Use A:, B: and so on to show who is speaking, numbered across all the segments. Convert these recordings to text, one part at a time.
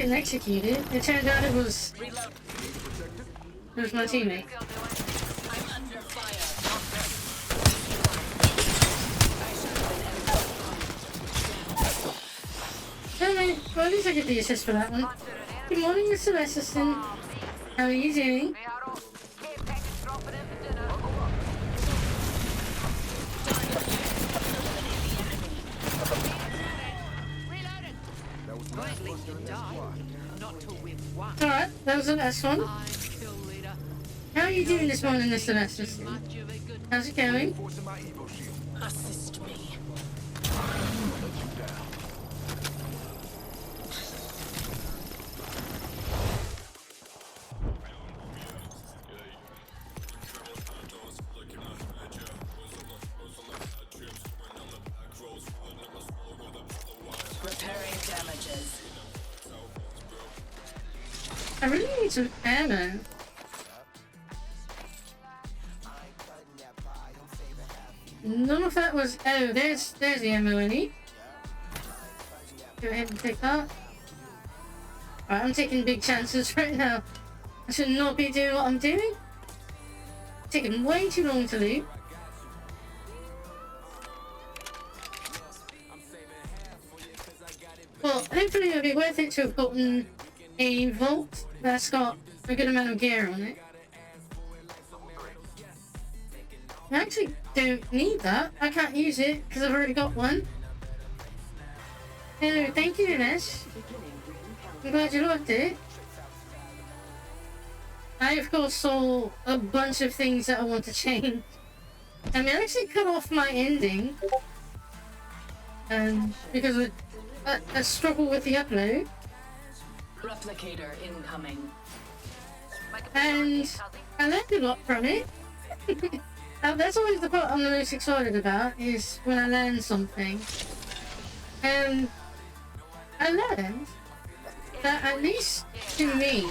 A: getting executed. It turned out it was my teammate.
B: I'm under fire.
A: Alright, well at least I get the assist for that one. Good morning, Mr. Assistant. How are you doing? Alright, that was the last one. How are you doing this morning, Mr. Assistant? How's it going?
B: Assist me. Repairing damages.
A: I really need some ammo. None of that was... Oh, there's the ammo I need. Go ahead and take that. Alright, I'm taking big chances right now. I should not be doing what I'm doing. Taking way too long to loot. Well, hopefully it'll be worth it to have gotten a vault that's got a good amount of gear on it. I actually don't need that. I can't use it because I've already got one. Oh, thank you, Ines. I'm glad you liked it. I, of course, saw a bunch of things that I want to change. I mean, I actually cut off my ending. Because of a struggle with the upload.
B: Replicator incoming.
A: And I learned a lot from it. That's always the part I'm the most excited about, is when I learn something. And I learned that, at least to me,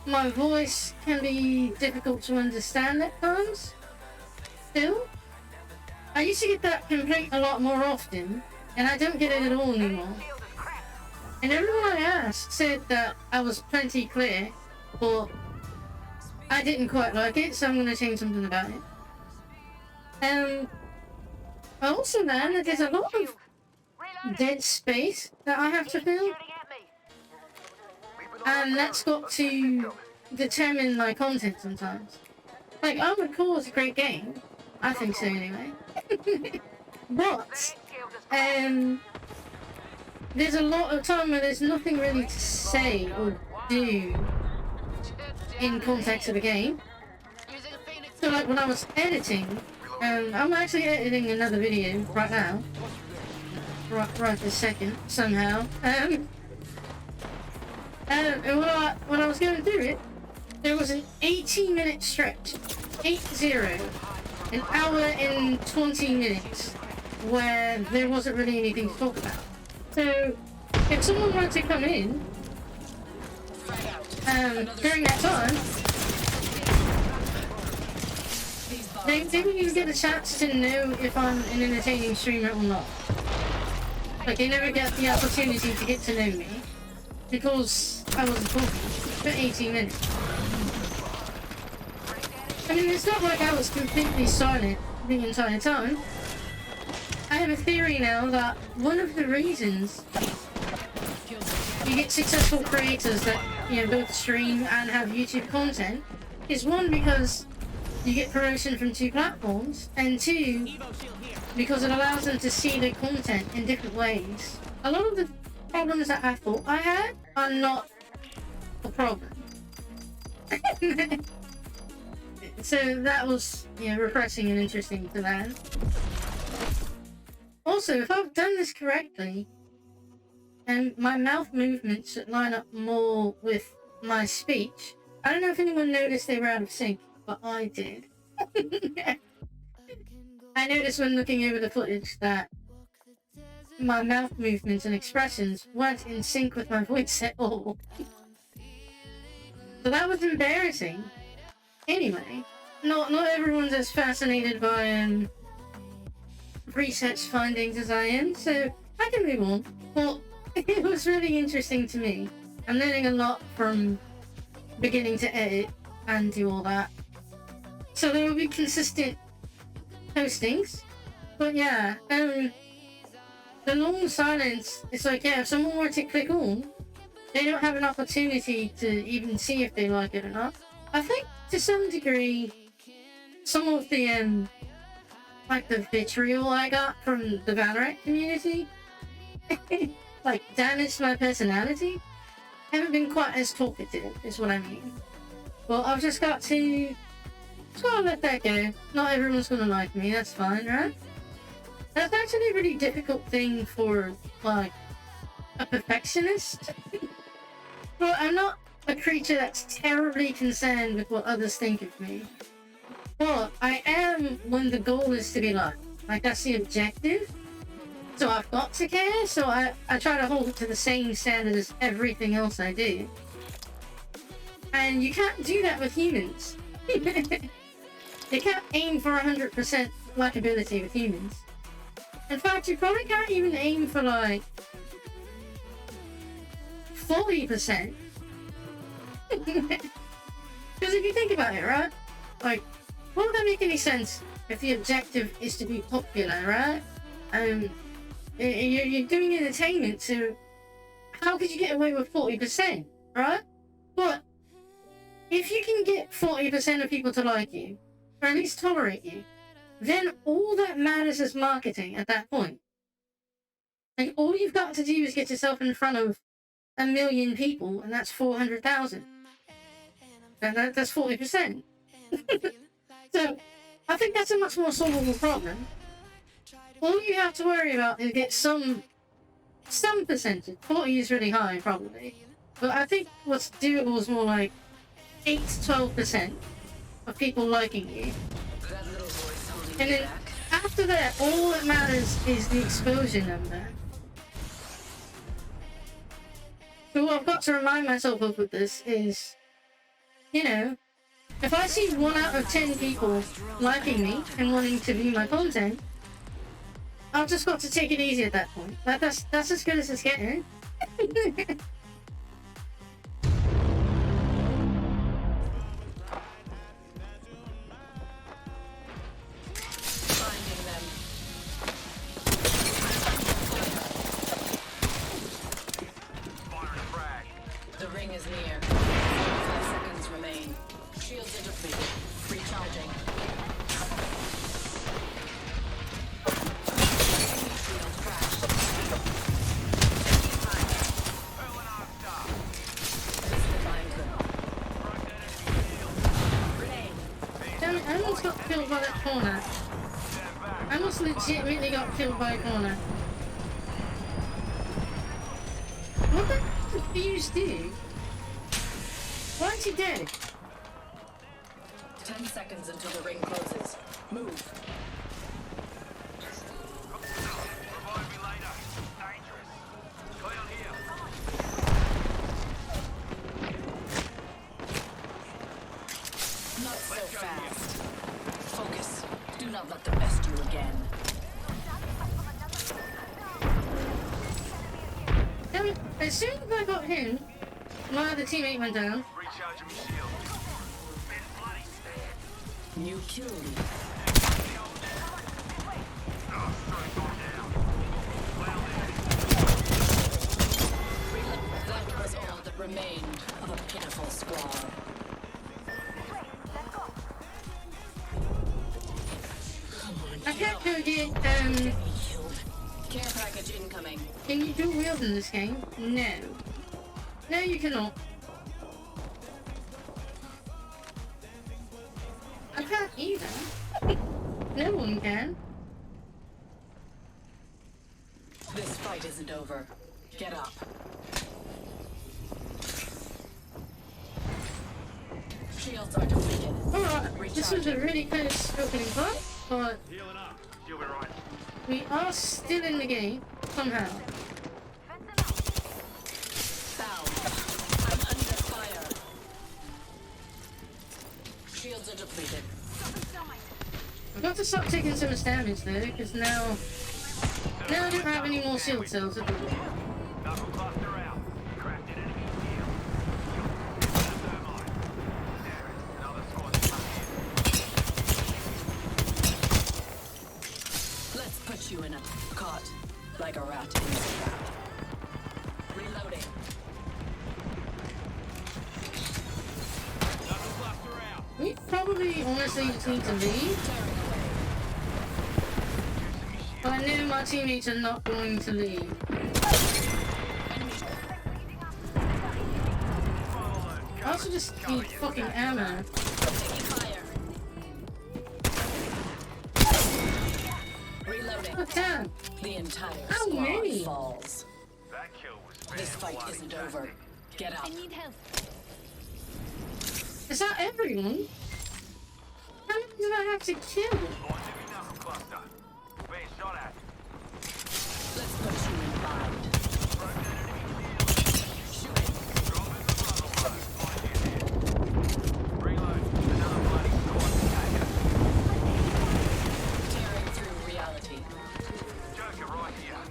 A: my voice can be difficult to understand at times. Still, I used to get that complaint a lot more often, and I don't get it at all anymore. And everyone I asked said that I was plenty clear, but I didn't quite like it, so I'm going to change something about it. I also learned that there's a lot of dead space that I have to fill. And that's got to determine my content sometimes. Like, Armored Core is a great game. I think so anyway. But, there's a lot of time where there's nothing really to say or do in context of the game. So like when I was editing, I'm actually editing another video right now. Right this second, somehow. And when I was going through it, there was an 18-minute stretch, 8-0, an hour and 20 minutes, where there wasn't really anything to talk about. So, if someone wanted to come in, during that time, they didn't even get a chance to know if I'm an entertaining streamer or not. Like, they never get the opportunity to get to know me, because I wasn't talking for 18 minutes. I mean, it's not like I was completely silent the entire time. I have a theory now that one of the reasons you get successful creators that, you know, both stream and have YouTube content is, one, because you get promotion from 2 platforms, and 2, because it allows them to see their content in different ways. A lot of the problems that I thought I had are not a problem. So that was, you know, refreshing and interesting to learn. Also, if I've done this correctly, and my mouth movements should line up more with my speech. I don't know if anyone noticed they were out of sync, but I did. I noticed when looking over the footage that my mouth movements and expressions weren't in sync with my voice at all. So that was embarrassing. Anyway, not everyone's as fascinated by research findings as I am, so I can move on. Well, it was really interesting to me. I'm learning a lot from beginning to edit and do all that. So there will be consistent postings. But yeah, the long silence, it's like, yeah, if someone were to click on, they don't have an opportunity to even see if they like it or not. I think to some degree, some of the like the vitriol I got from the Valorant community like damaged my personality. I haven't been quite as talkative, is what I mean. Well, I've just got to let that go. Not everyone's gonna like me, that's fine, right? That's actually a really difficult thing for, like, a perfectionist. Well, I'm not a creature that's terribly concerned with what others think of me. Well, I am when the goal is to be liked. Like, that's the objective. So I've got to care, so I try to hold it to the same standard as everything else I do. And you can't do that with humans. You can't aim for 100% likability with humans. In fact, you probably can't even aim for, like, 40%. Because if you think about it, right? Like, won't that make any sense if the objective is to be popular, right? You're doing entertainment, so how could you get away with 40%, right? But if you can get 40% of people to like you, or at least tolerate you, then all that matters is marketing at that point. Like, all you've got to do is get yourself in front of 1 million people, and that's 400,000. And that's 40%. So, I think that's a much more solvable problem. All you have to worry about is get some percentage. 40 is really high, probably. But I think what's doable is more like 8 to 12% of people liking you. And then after that, all that matters is the exposure number. So what I've got to remind myself of with this is, you know, if I see 1 out of 10 people liking me and wanting to view my content, I've just got to take it easy at that point. That's as good as it's getting.
B: The ring is near. 5 seconds remain. Shields are depleted. Recharging. Shield crashed. There's the blind grenade.
A: Damn it, I almost got killed by that corner. I almost legitimately got killed by a corner. What the fuse do? Why is he dead?
B: 10 seconds until the ring closes. Move.
C: Revive me later. Dangerous. Clear here.
B: Not so fast. Focus. Do not let them best you again.
A: Damn it, as soon as I got him, my other teammate went down.
C: Recharging my shield. Been bloody scared.
B: New kill lead. That was all that remained of a pitiful squad.
A: I can't go get,
B: Care package incoming.
A: can you dual wield in this game? No. No, you cannot. I can't either. No one can.
B: This fight isn't over. Get up. Shields are depleted.
A: Alright, this was a really close opening fight, but
C: Healing up. You'll be right.
A: we are still in the game, somehow.
B: Bound. I'm under fire. Shields are depleted.
A: I've got to stop taking so much damage though, because now I don't have any more shield cells at all. probably honestly just need to leave. But I know my teammates are not going to leave. I also just need fucking ammo.
B: Taking fire. Reloading.
A: Oh damn!
B: The entire
A: How
B: squad
A: many?
B: falls.
C: That kill was
B: This fight isn't over. Get out.
D: I need help.
A: Is that everyone? How many did I have to kill?
C: Launching me knuckle cluster. Being shot at.
B: Let's put you in bind. Shooting.
C: Dropping the bubble blood. Launching it here. Reload. Another bloody squad attacker.
B: Tearing through reality.
C: Joker right here.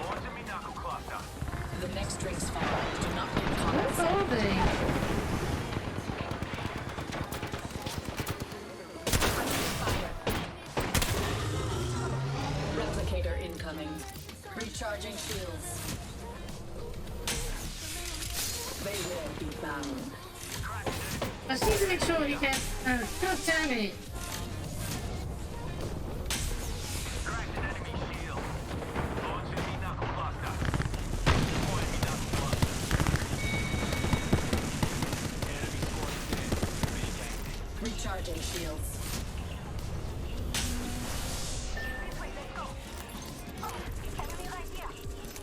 C: Launching me knuckle cluster.
B: The next rings fall. Do not get caught.
A: What are they?
B: Fire. Replicator incoming. Recharging shields. They will be bound.
A: I just need to make sure you can. God damn it!
C: Cracked an enemy shield. Launching me knuckle cluster. Deploying me knuckle cluster. Enemy squad is dead. Regained.
B: Recharging shields.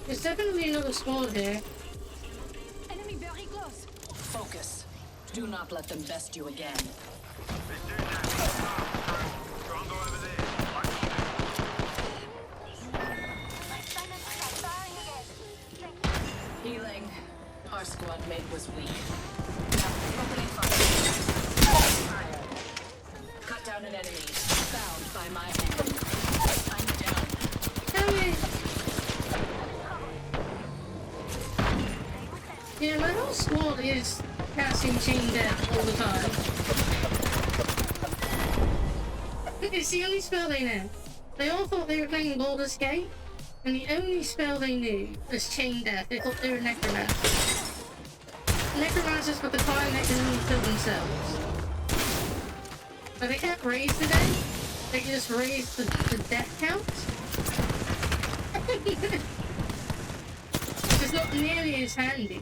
A: There's definitely another squad here.
D: Enemy very close.
B: Focus. Do not let them best you again.
C: This dude's actually stronger over there.
B: Healing. Our squad mate was weak. Now, opening fire. Cut down an enemy. Bound by my hand. I'm down.
A: Damn it! Yeah, my whole squad is casting chain death all the time. It's the only spell they know. They all thought they were playing Baldur's Gate, and the only spell they knew was chain death. They thought they were necromancers. Necromancers with the time they can kill themselves. But they can't raise the dead, they just raise the death count. Which is not nearly as handy.